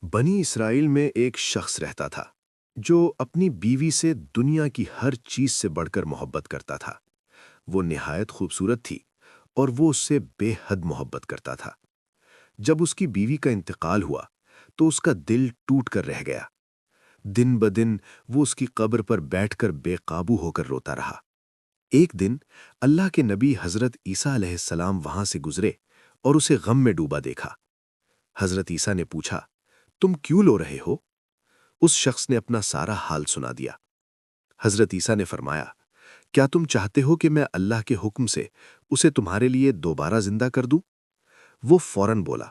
بنی اسرائیل میں ایک شخص رہتا تھا جو اپنی بیوی سے دنیا کی ہر چیز سے بڑھ کر محبت کرتا تھا۔ وہ نہایت خوبصورت تھی اور وہ اس سے بے حد محبت کرتا تھا۔ جب اس کی بیوی کا انتقال ہوا تو اس کا دل ٹوٹ کر رہ گیا۔ دن بدن وہ اس کی قبر پر بیٹھ کر بے قابو ہو کر روتا رہا۔ ایک دن اللہ کے نبی حضرت عیسیٰ علیہ السلام وہاں سے گزرے اور اسے غم میں ڈوبا دیکھا۔ حضرت عیسیٰ نے پوچھا، تم کیوں رو رہے ہو؟ اس شخص نے اپنا سارا حال سنا دیا۔ حضرت عیسیٰ نے فرمایا، کیا تم چاہتے ہو کہ میں اللہ کے حکم سے اسے تمہارے لیے دوبارہ زندہ کر دوں؟ وہ فوراً بولا،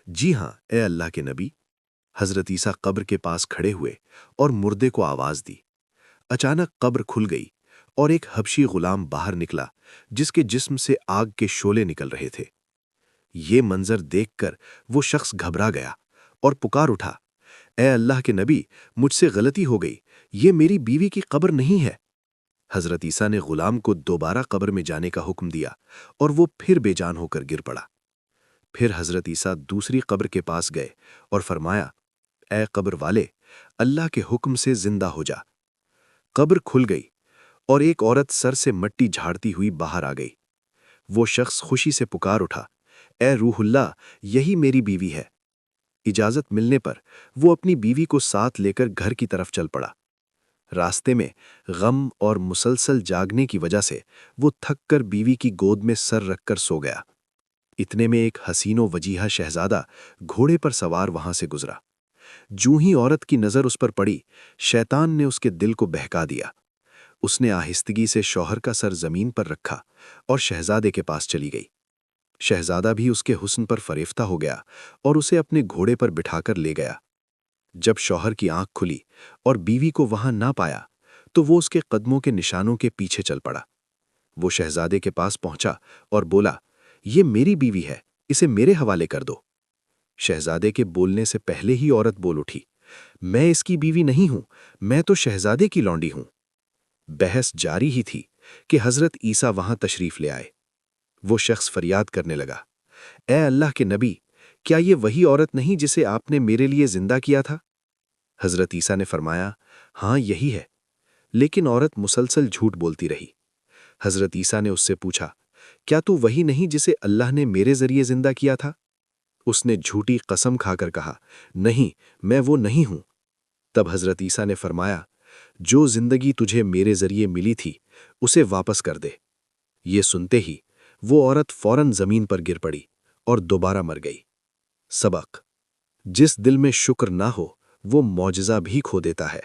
جی ہاں اے اللہ کے نبی۔ حضرت عیسیٰ قبر کے پاس کھڑے ہوئے اور مردے کو آواز دی۔ اچانک قبر کھل گئی اور ایک حبشی غلام باہر نکلا جس کے جسم سے آگ کے شعلے نکل رہے تھے۔ یہ منظر دیکھ کر وہ شخص گھبرا گیا اور پکار اٹھا، اے اللہ کے نبی، مجھ سے غلطی ہو گئی، یہ میری بیوی کی قبر نہیں ہے۔ حضرت عیسیٰ نے غلام کو دوبارہ قبر میں جانے کا حکم دیا اور وہ پھر بے جان ہو کر گر پڑا۔ پھر حضرت عیسیٰ دوسری قبر کے پاس گئے اور فرمایا، اے قبر والے، اللہ کے حکم سے زندہ ہو جا۔ قبر کھل گئی اور ایک عورت سر سے مٹی جھاڑتی ہوئی باہر آ گئی۔ وہ شخص خوشی سے پکار اٹھا، اے روح اللہ، یہی میری بیوی ہے۔ اجازت ملنے پر وہ اپنی بیوی کو ساتھ لے کر گھر کی طرف چل پڑا۔ راستے میں غم اور مسلسل جاگنے کی وجہ سے وہ تھک کر بیوی کی گود میں سر رکھ کر سو گیا۔ اتنے میں ایک حسین و وجیحہ شہزادہ گھوڑے پر سوار وہاں سے گزرا۔ جوں ہی عورت کی نظر اس پر پڑی، شیطان نے اس کے دل کو بہکا دیا۔ اس نے آہستگی سے شوہر کا سر زمین پر رکھا اور شہزادے کے پاس چلی گئی۔ شہزادہ بھی اس کے حسن پر فریفتہ ہو گیا اور اسے اپنے گھوڑے پر بٹھا کر لے گیا۔ جب شوہر کی آنکھ کھلی اور بیوی کو وہاں نہ پایا تو وہ اس کے قدموں کے نشانوں کے پیچھے چل پڑا۔ وہ شہزادے کے پاس پہنچا اور بولا، یہ میری بیوی ہے، اسے میرے حوالے کر دو۔ شہزادے کے بولنے سے پہلے ہی عورت بول اٹھی، میں اس کی بیوی نہیں ہوں، میں تو شہزادے کی لونڈی ہوں۔ بحث جاری ہی تھی کہ حضرت عیسیٰ وہاں تشریف لے آئے۔ وہ شخص فریاد کرنے لگا، اے اللہ کے نبی، کیا یہ وہی عورت نہیں جسے آپ نے میرے لیے زندہ کیا تھا؟ حضرت عیسیٰ نے فرمایا، ہاں یہی ہے، لیکن عورت مسلسل جھوٹ بولتی رہی۔ حضرت عیسیٰ نے اس سے پوچھا، کیا تو وہی نہیں جسے اللہ نے میرے ذریعے زندہ کیا تھا؟ اس نے جھوٹی قسم کھا کر کہا، نہیں، میں وہ نہیں ہوں۔ تب حضرت عیسیٰ نے فرمایا، جو زندگی تجھے میرے ذریعے ملی تھی اسے واپس کر دے۔ یہ سنتے ہی وہ عورت فوراً زمین پر گر پڑی اور دوبارہ مر گئی۔ سبق: جس دل میں شکر نہ ہو وہ معجزہ بھی کھو دیتا ہے۔